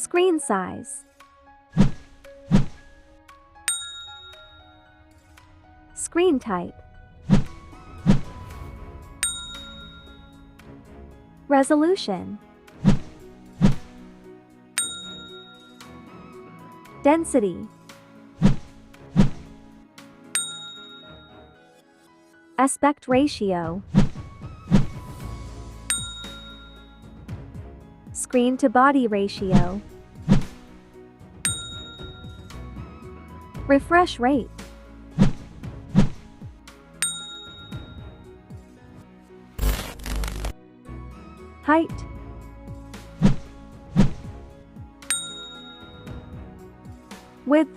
Screen size. Screen type. Resolution. Density. Aspect ratio. Screen to body ratio. Refresh rate. Height. Width.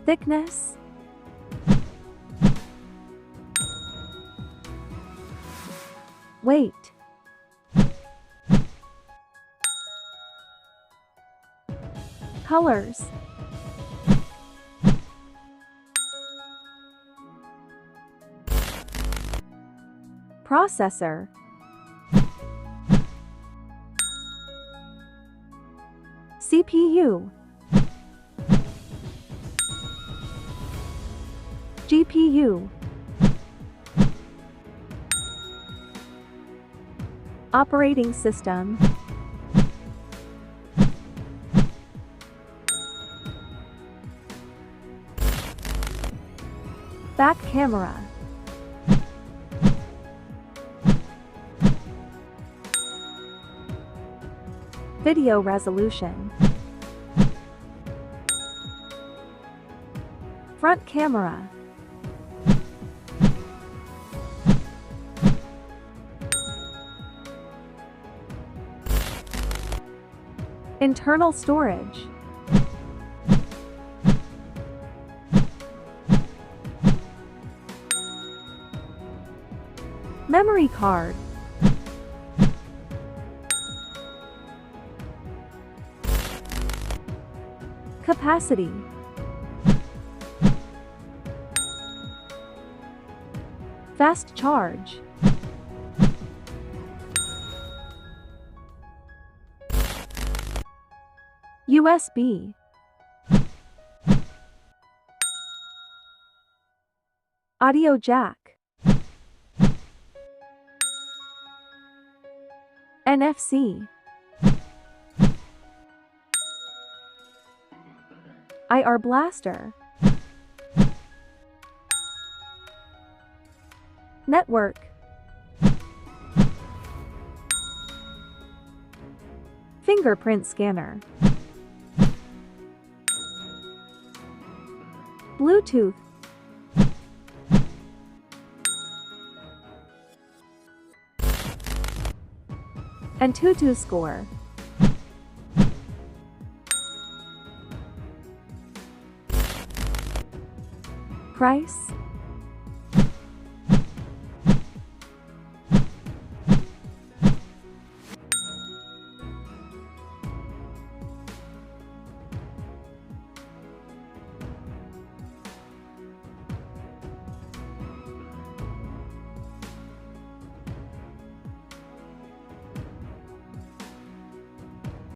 Thickness. Weight. Colors. Processor. CPU. GPU. Operating system. Back camera. Video resolution. Front camera. Internal storage. Memory card. Capacity. Fast charge. USB. Audio jack. NFC. IR blaster. Network. Fingerprint scanner. Bluetooth. AnTuTu score. Price.